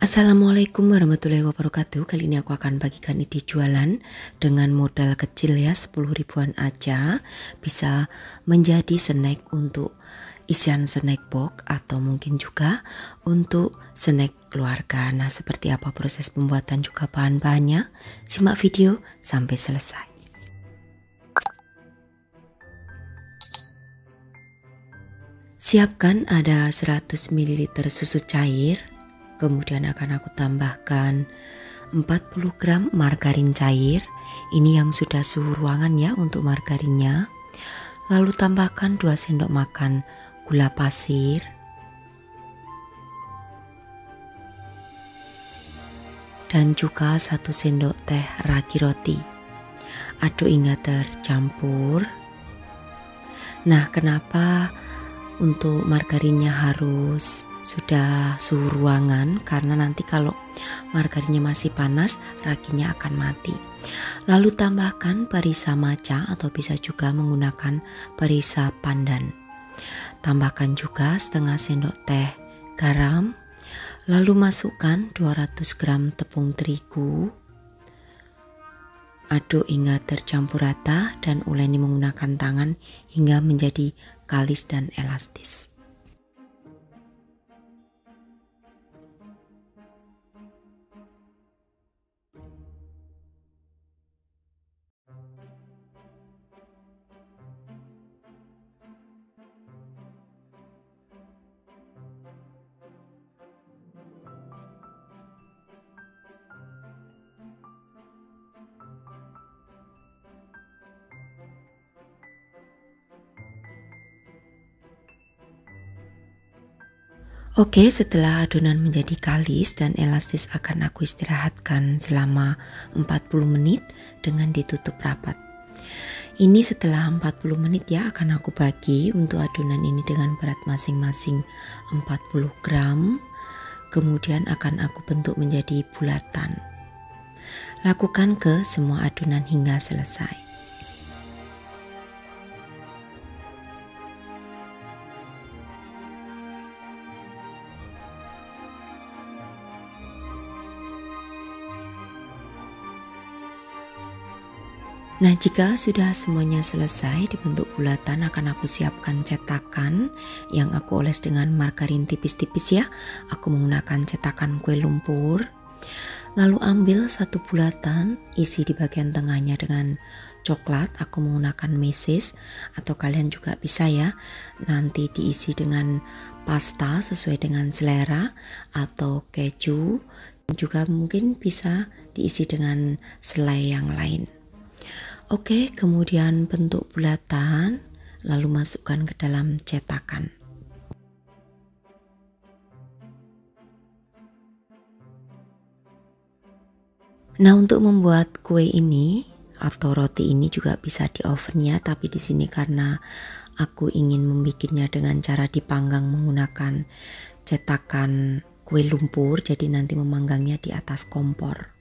Assalamualaikum warahmatullahi wabarakatuh. Kali ini aku akan bagikan ide jualan dengan modal kecil ya, 10 ribuan aja. Bisa menjadi snack untuk isian snack box atau mungkin juga untuk snack keluarga. Nah, seperti apa proses pembuatan juga bahan-bahannya? Simak video sampai selesai. Siapkan ada 100 ml susu cair. Kemudian akan aku tambahkan 40 gram margarin cair. Ini yang sudah suhu ruangan ya untuk margarinnya. Lalu tambahkan 2 sendok makan gula pasir. Dan juga 1 sendok teh ragi roti. Aduk hingga tercampur. Nah, kenapa untuk margarinnya harus sudah suhu ruangan? Karena nanti kalau margarinnya masih panas, raginya akan mati. Lalu tambahkan perisa matcha atau bisa juga menggunakan perisa pandan. Tambahkan juga setengah sendok teh garam. Lalu masukkan 200 gram tepung terigu. Aduk hingga tercampur rata dan uleni menggunakan tangan hingga menjadi kalis dan elastis. Oke, setelah adonan menjadi kalis dan elastis akan aku istirahatkan selama 40 menit dengan ditutup rapat. Ini setelah 40 menit ya akan aku bagi untuk adonan ini dengan berat masing-masing 40 gram. Kemudian akan aku bentuk menjadi bulatan. Lakukan ke semua adonan hingga selesai. Nah, jika sudah semuanya selesai dibentuk bulatan, akan aku siapkan cetakan yang aku oles dengan margarin tipis-tipis ya. Aku menggunakan cetakan kue lumpur. Lalu ambil satu bulatan, isi di bagian tengahnya dengan coklat. Aku menggunakan meses atau kalian juga bisa ya. Nanti diisi dengan pasta sesuai dengan selera atau keju. Juga mungkin bisa diisi dengan selai yang lain. Oke, kemudian bentuk bulatan, lalu masukkan ke dalam cetakan. Nah, untuk membuat kue ini atau roti ini juga bisa di oven ya, tapi di sini karena aku ingin membuatnya dengan cara dipanggang menggunakan cetakan kue lumpur, jadi nanti memanggangnya di atas kompor.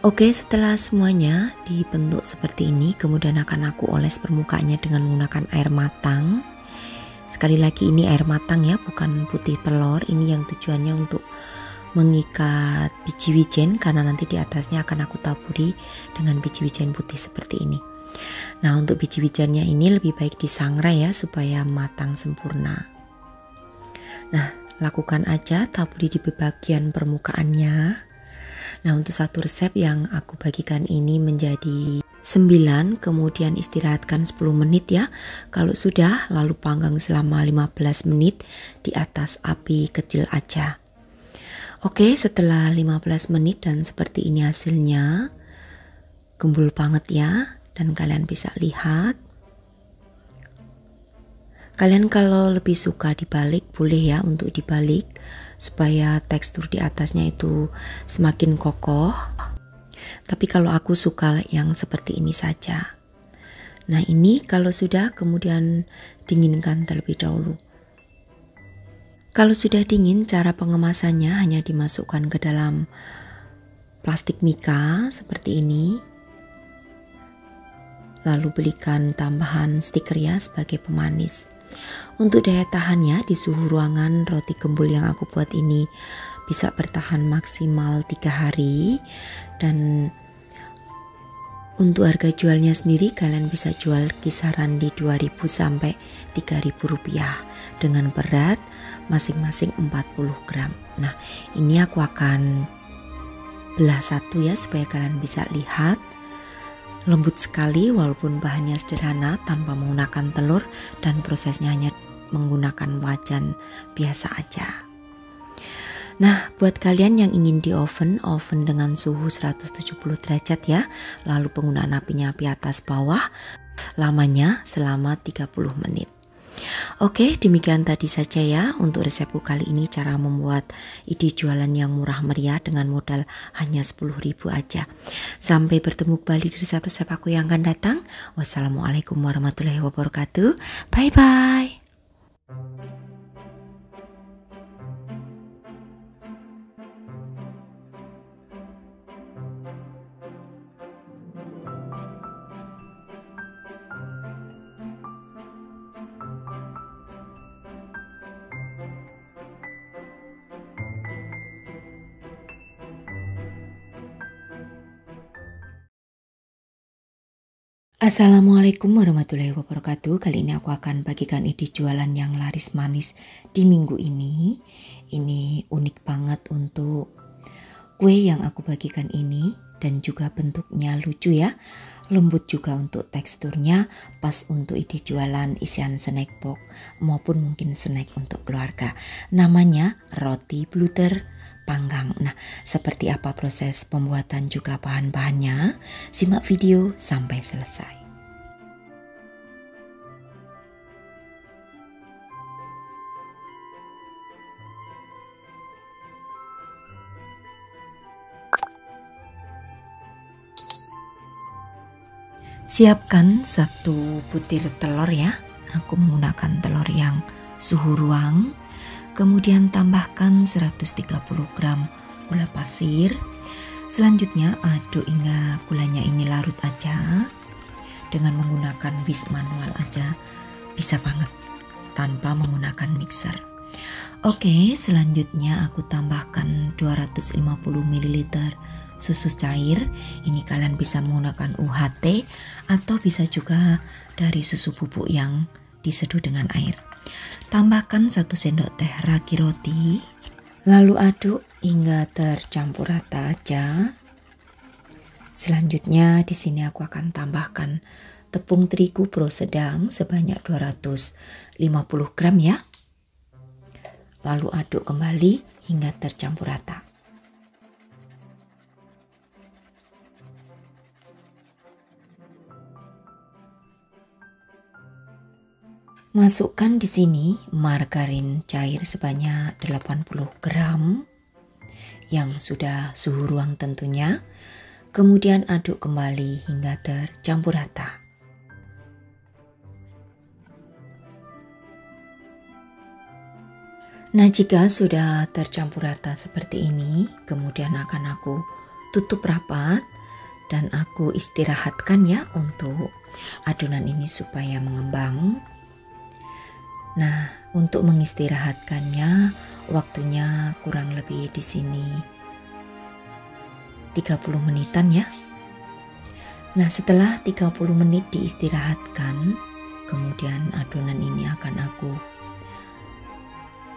Oke, setelah semuanya dibentuk seperti ini, kemudian akan aku oles permukaannya dengan menggunakan air matang. Sekali lagi ini air matang ya, bukan putih telur. Ini yang tujuannya untuk mengikat biji wijen, karena nanti di atasnya akan aku taburi dengan biji wijen putih seperti ini. Nah, untuk biji wijennya ini lebih baik disangrai ya, supaya matang sempurna. Nah, lakukan aja taburi di bagian permukaannya. Nah, untuk satu resep yang aku bagikan ini menjadi 9, kemudian istirahatkan 10 menit ya. Kalau sudah, lalu panggang selama 15 menit di atas api kecil aja. Oke, setelah 15 menit dan seperti ini hasilnya. Gembul banget ya, dan kalian bisa lihat. Kalian kalau lebih suka dibalik boleh ya untuk dibalik supaya tekstur di atasnya itu semakin kokoh. Tapi kalau aku suka yang seperti ini saja. Nah ini kalau sudah kemudian dinginkan terlebih dahulu. Kalau sudah dingin, cara pengemasannya hanya dimasukkan ke dalam plastik mika seperti ini. Lalu belikan tambahan stiker ya sebagai pemanis. Untuk daya tahannya di suhu ruangan, roti gembul yang aku buat ini bisa bertahan maksimal 3 hari. Dan untuk harga jualnya sendiri kalian bisa jual kisaran di 2.000 sampai 3.000 rupiah dengan berat masing-masing 40 gram. Nah ini aku akan belah satu ya supaya kalian bisa lihat. Lembut sekali walaupun bahannya sederhana tanpa menggunakan telur dan prosesnya hanya menggunakan wajan biasa aja. Nah buat kalian yang ingin di oven dengan suhu 170 derajat ya, lalu penggunaan apinya api atas bawah, lamanya selama 30 menit. Oke, demikian tadi saja ya untuk resepku kali ini, cara membuat ide jualan yang murah meriah dengan modal hanya 10.000 aja. Sampai bertemu kembali di resep-resep aku yang akan datang. Wassalamualaikum warahmatullahi wabarakatuh. Bye bye. Assalamualaikum warahmatullahi wabarakatuh. Kali ini aku akan bagikan ide jualan yang laris manis di minggu ini. Ini unik banget untuk kue yang aku bagikan ini, dan juga bentuknya lucu ya. Lembut juga untuk teksturnya, pas untuk ide jualan isian snack box maupun mungkin snack untuk keluarga. Namanya roti bluder panggang. Nah, seperti apa proses pembuatan juga bahan-bahannya? Simak video sampai selesai. Siapkan 1 butir telur ya. Aku menggunakan telur yang suhu ruang. Kemudian tambahkan 130 gram gula pasir. Selanjutnya aduk hingga gulanya ini larut aja. Dengan menggunakan whisk manual aja bisa banget tanpa menggunakan mixer. Oke, selanjutnya aku tambahkan 250 ml susu cair. Ini kalian bisa menggunakan UHT atau bisa juga dari susu bubuk yang diseduh dengan air. Tambahkan 1 sendok teh ragi roti, lalu aduk hingga tercampur rata aja. Selanjutnya di sini aku akan tambahkan tepung terigu pro sedang sebanyak 250 gram ya. Lalu aduk kembali hingga tercampur rata. Masukkan di sini margarin cair sebanyak 80 gram yang sudah suhu ruang tentunya. Kemudian aduk kembali hingga tercampur rata. Nah, jika sudah tercampur rata seperti ini, kemudian akan aku tutup rapat dan aku istirahatkan ya untuk adonan ini supaya mengembang. Nah, untuk mengistirahatkannya waktunya kurang lebih di sini 30 menitan ya. Nah, setelah 30 menit diistirahatkan, kemudian adonan ini akan aku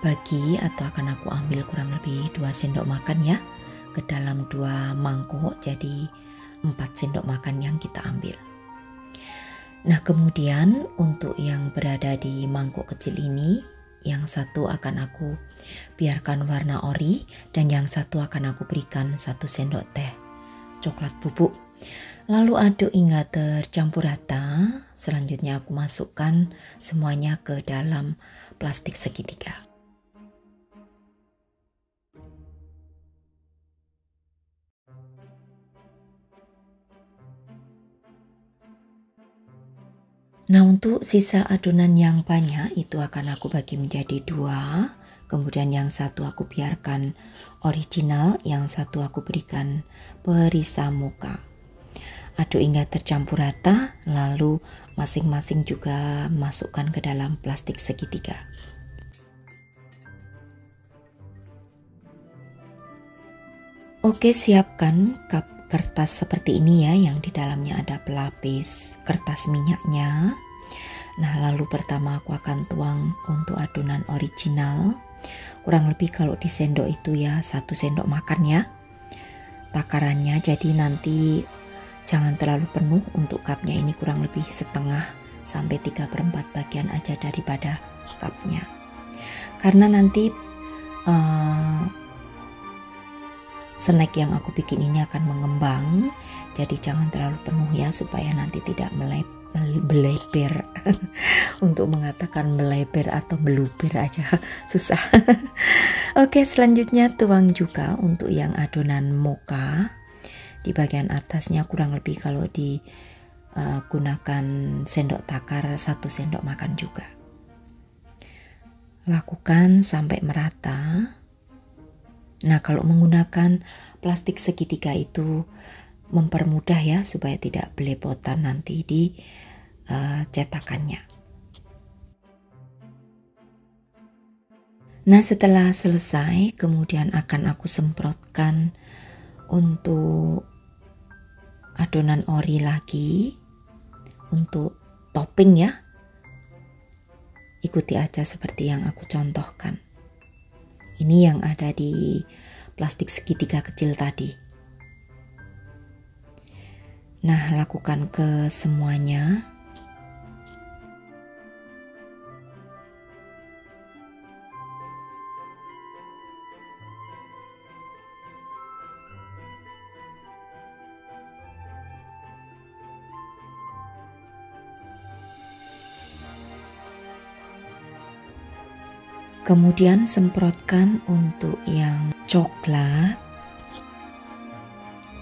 bagi atau akan aku ambil kurang lebih 2 sendok makan ya ke dalam 2 mangkok, jadi 4 sendok makan yang kita ambil. Nah, kemudian untuk yang berada di mangkok kecil ini, yang satu akan aku biarkan warna ori dan yang satu akan aku berikan 1 sendok teh coklat bubuk. Lalu aduk hingga tercampur rata. Selanjutnya aku masukkan semuanya ke dalam plastik segitiga. Nah, untuk sisa adonan yang banyak itu akan aku bagi menjadi 2. Kemudian yang satu aku biarkan original, yang satu aku berikan perisa mocha. Aduk hingga tercampur rata, lalu masing-masing juga masukkan ke dalam plastik segitiga. Oke, siapkan cup kertas seperti ini ya, yang di dalamnya ada pelapis kertas minyaknya. Nah, lalu pertama aku akan tuang untuk adonan original. Kurang lebih kalau di sendok itu ya 1 sendok makan ya takarannya. Jadi nanti jangan terlalu penuh, untuk cupnya ini kurang lebih setengah sampai 3/4 bagian aja daripada cupnya. Karena nanti snack yang aku bikin ini akan mengembang, jadi jangan terlalu penuh ya, supaya nanti tidak melebar. Untuk mengatakan melebar atau meluber aja susah. Oke, selanjutnya tuang juga untuk yang adonan mocha. Di bagian atasnya kurang lebih kalau digunakan sendok takar 1 sendok makan juga. Lakukan sampai merata. Nah, kalau menggunakan plastik segitiga itu mempermudah ya, supaya tidak belepotan nanti di cetakannya. Nah, setelah selesai kemudian akan aku semprotkan untuk adonan ori lagi untuk topping ya. Ikuti aja seperti yang aku contohkan. Ini yang ada di plastik segitiga kecil tadi. Nah, lakukan ke semuanya. Kemudian semprotkan untuk yang coklat.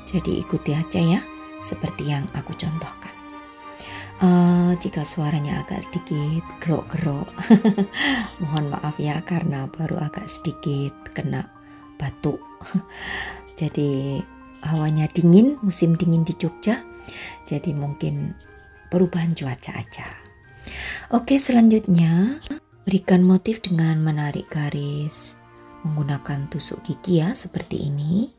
Jadi ikuti aja ya, seperti yang aku contohkan. Jika suaranya agak sedikit gerok-gerok, mohon maaf ya, karena baru agak sedikit kena batuk. Jadi hawanya dingin, musim dingin di Jogja, jadi mungkin perubahan cuaca aja. Oke, selanjutnya berikan motif dengan menarik garis menggunakan tusuk gigi ya, seperti ini.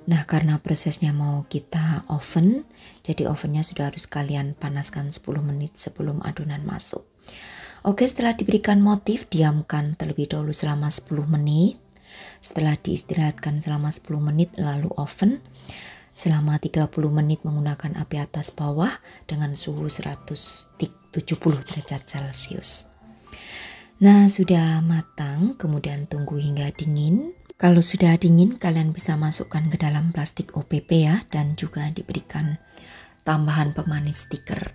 Nah, karena prosesnya mau kita oven, jadi ovennya sudah harus kalian panaskan 10 menit sebelum adonan masuk. Oke, setelah diberikan motif, diamkan terlebih dahulu selama 10 menit. Setelah diistirahatkan selama 10 menit, lalu oven selama 30 menit menggunakan api atas bawah dengan suhu 170 derajat Celcius. Nah, sudah matang, kemudian tunggu hingga dingin. Kalau sudah dingin, kalian bisa masukkan ke dalam plastik OPP ya, dan juga diberikan tambahan pemanis stiker.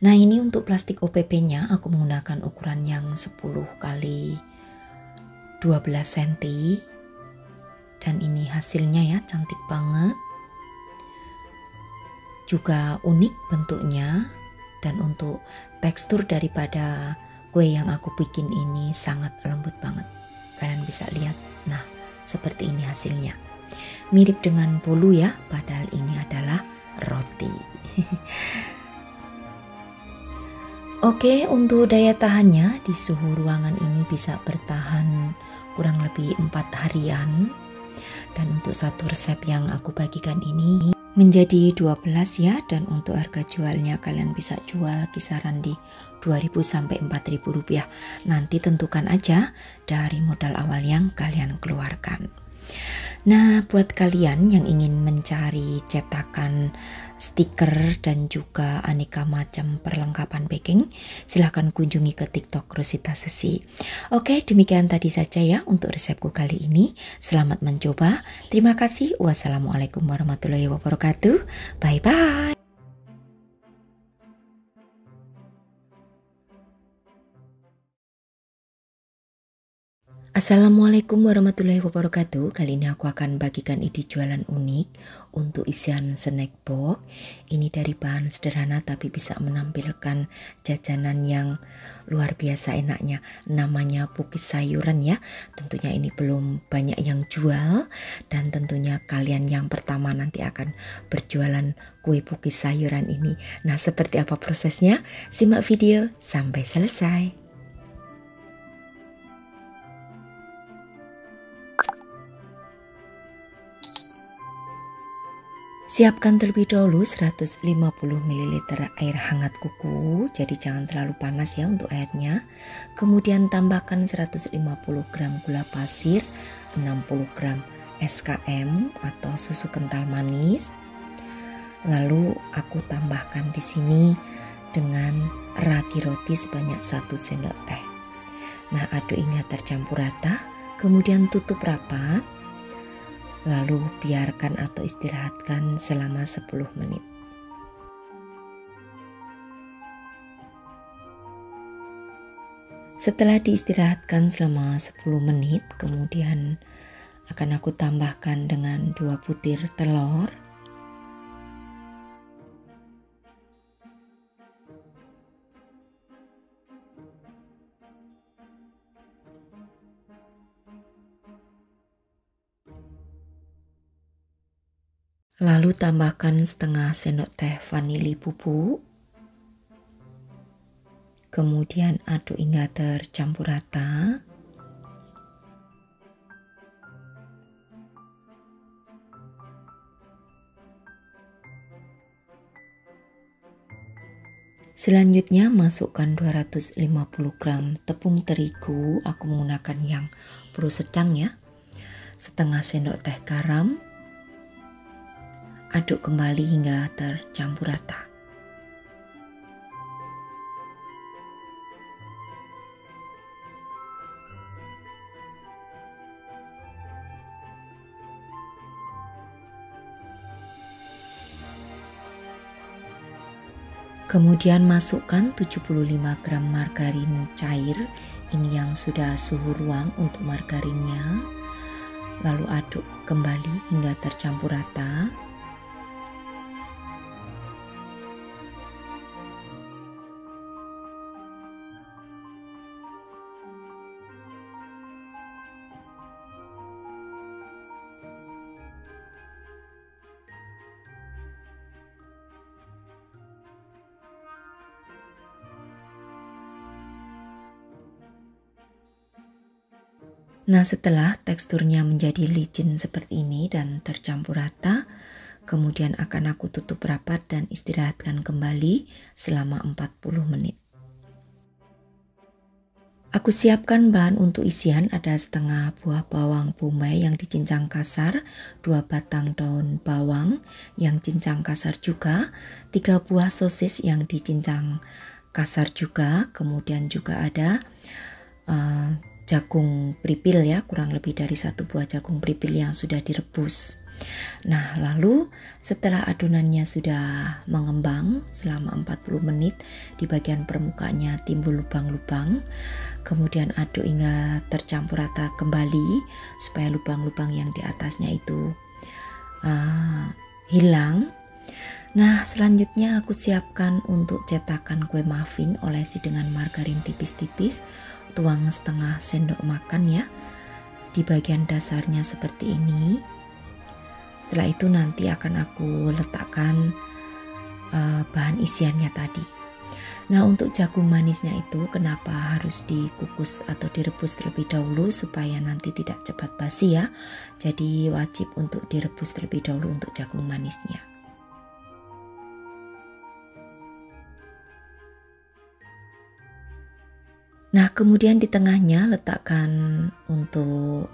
Nah, ini untuk plastik OPP-nya aku menggunakan ukuran yang 10 kali 12 cm. Dan ini hasilnya ya, cantik banget. Juga unik bentuknya, dan untuk tekstur daripada kue yang aku bikin ini sangat lembut banget. Kalian bisa lihat. Nah, seperti ini hasilnya. Mirip dengan bolu ya, padahal ini adalah roti. Oke, untuk daya tahannya di suhu ruangan ini bisa bertahan kurang lebih 4 harian. Dan untuk satu resep yang aku bagikan ini menjadi 12 ya, dan untuk harga jualnya kalian bisa jual kisaran di 2.000 sampai 4.000 rupiah. Nanti tentukan aja dari modal awal yang kalian keluarkan. Nah, buat kalian yang ingin mencari cetakan stiker dan juga aneka macam perlengkapan baking, silahkan kunjungi ke TikTok Rosita Sesi. Oke, demikian tadi saja ya untuk resepku kali ini. Selamat mencoba. Terima kasih. Wassalamualaikum warahmatullahi wabarakatuh. Bye-bye. Assalamualaikum warahmatullahi wabarakatuh. Kali ini aku akan bagikan ide jualan unik untuk isian snack box. Ini dari bahan sederhana tapi bisa menampilkan jajanan yang luar biasa enaknya. Namanya pukis sayuran ya. Tentunya ini belum banyak yang jual dan tentunya kalian yang pertama nanti akan berjualan kue pukis sayuran ini. Nah, seperti apa prosesnya? Simak video sampai selesai. Siapkan terlebih dahulu 150 ml air hangat kuku, jadi jangan terlalu panas ya untuk airnya. Kemudian tambahkan 150 gram gula pasir, 60 gram SKM atau susu kental manis. Lalu aku tambahkan di sini dengan ragi roti sebanyak 1 sendok teh. Nah, aduk hingga tercampur rata, kemudian tutup rapat. Lalu biarkan atau istirahatkan selama 10 menit. Setelah diistirahatkan selama 10 menit, kemudian akan aku tambahkan dengan 2 butir telur. Lalu tambahkan setengah sendok teh vanili bubuk. Kemudian aduk hingga tercampur rata. Selanjutnya masukkan 250 gram tepung terigu. Aku menggunakan yang pro sedang ya. Setengah sendok teh garam. Aduk kembali hingga tercampur rata. Kemudian masukkan 75 gram margarin cair. Ini yang sudah suhu ruang untuk margarinnya. Lalu aduk kembali hingga tercampur rata. Nah, setelah teksturnya menjadi licin seperti ini dan tercampur rata, kemudian akan aku tutup rapat dan istirahatkan kembali selama 40 menit. Aku siapkan bahan untuk isian, ada setengah buah bawang bombay yang dicincang kasar, 2 batang daun bawang yang cincang kasar juga, 3 buah sosis yang dicincang kasar juga, kemudian juga ada jagung pripil ya, kurang lebih dari 1 buah jagung pripil yang sudah direbus. Nah, lalu setelah adonannya sudah mengembang selama 40 menit, di bagian permukaannya timbul lubang-lubang, kemudian aduk hingga tercampur rata kembali supaya lubang-lubang yang di atasnya itu hilang. Nah, selanjutnya aku siapkan untuk cetakan kue muffin, olesi dengan margarin tipis-tipis, tuang setengah sendok makan ya di bagian dasarnya seperti ini. Setelah itu nanti akan aku letakkan bahan isiannya tadi. Nah, untuk jagung manisnya itu kenapa harus dikukus atau direbus terlebih dahulu supaya nanti tidak cepat basi ya. Jadi wajib untuk direbus terlebih dahulu untuk jagung manisnya. Nah, kemudian di tengahnya letakkan untuk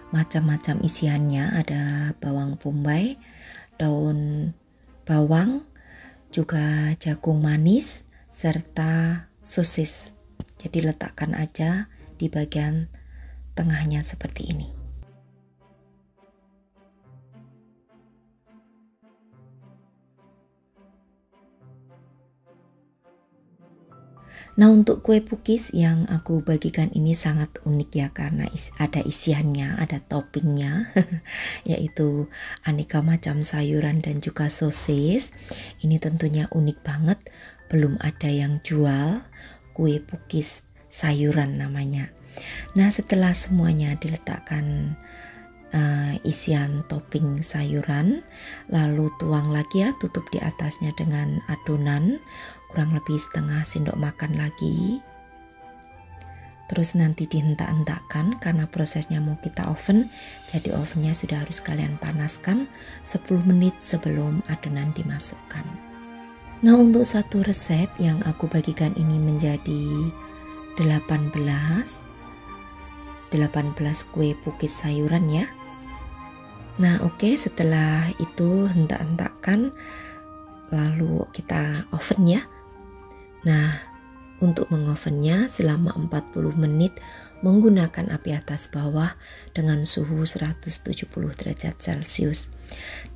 macam-macam isiannya, ada bawang bombay, daun bawang, juga jagung manis, serta sosis. Jadi letakkan aja di bagian tengahnya seperti ini. Nah, untuk kue pukis yang aku bagikan ini sangat unik ya, karena ada isiannya, ada toppingnya yaitu aneka macam sayuran dan juga sosis. Ini tentunya unik banget, belum ada yang jual kue pukis sayuran namanya. Nah, setelah semuanya diletakkan isian topping sayuran, lalu tuang lagi ya, tutup di atasnya dengan adonan kurang lebih setengah sendok makan lagi. Terus nanti dihentak-hentakkan karena prosesnya mau kita oven, jadi ovennya sudah harus kalian panaskan 10 menit sebelum adonan dimasukkan. Nah, untuk satu resep yang aku bagikan ini menjadi 18 kue pukis sayuran ya. Nah, oke, setelah itu hentak-hentakkan lalu kita oven ya. Nah, untuk mengovennya selama 40 menit menggunakan api atas bawah dengan suhu 170 derajat Celcius.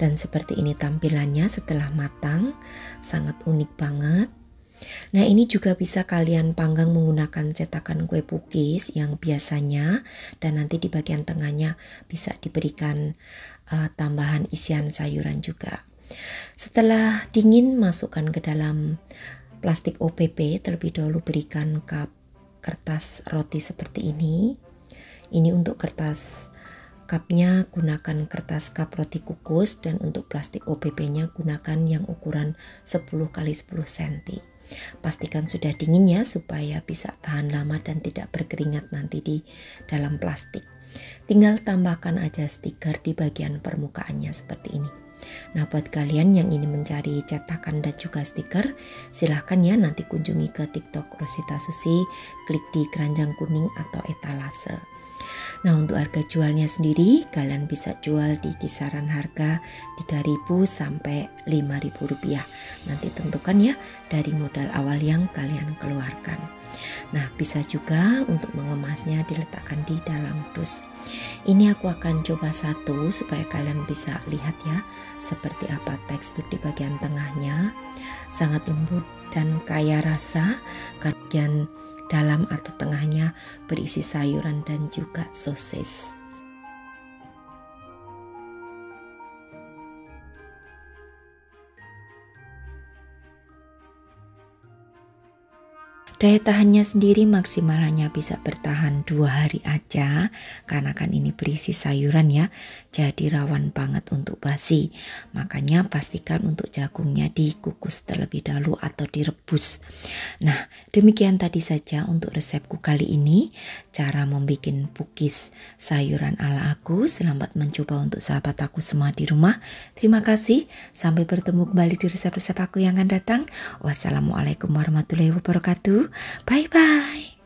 Dan seperti ini tampilannya setelah matang, sangat unik banget. Nah, ini juga bisa kalian panggang menggunakan cetakan kue pukis yang biasanya, dan nanti di bagian tengahnya bisa diberikan tambahan isian sayuran juga. Setelah dingin, masukkan ke dalam plastik OPP. Terlebih dahulu berikan cup kertas roti seperti ini. Ini untuk kertas cupnya gunakan kertas cup roti kukus, dan untuk plastik OPP-nya gunakan yang ukuran 10 x 10 cm. Pastikan sudah dingin ya, supaya bisa tahan lama dan tidak berkeringat nanti di dalam plastik. Tinggal tambahkan aja stiker di bagian permukaannya seperti ini. Nah, buat kalian yang ingin mencari cetakan dan juga stiker, silahkan ya nanti kunjungi ke TikTok Rosita Susi, klik di keranjang kuning atau etalase. Nah, untuk harga jualnya sendiri kalian bisa jual di kisaran harga 3.000 sampai 5.000 rupiah. Nanti tentukan ya dari modal awal yang kalian keluarkan. Nah, bisa juga untuk mengemasnya diletakkan di dalam dus. Ini aku akan coba satu supaya kalian bisa lihat ya seperti apa tekstur di bagian tengahnya. Sangat lembut dan kaya rasa. Bagian dalam atau tengahnya berisi sayuran dan juga sosis. Daya tahannya sendiri maksimal hanya bisa bertahan 2 hari aja, karena kan ini berisi sayuran ya, jadi rawan banget untuk basi. Makanya pastikan untuk jagungnya dikukus terlebih dahulu atau direbus. Nah, demikian tadi saja untuk resepku kali ini, cara membuat pukis sayuran ala aku. Selamat mencoba untuk sahabat aku semua di rumah. Terima kasih, sampai bertemu kembali di resep-resep aku yang akan datang. Wassalamualaikum warahmatullahi wabarakatuh. Bye bye.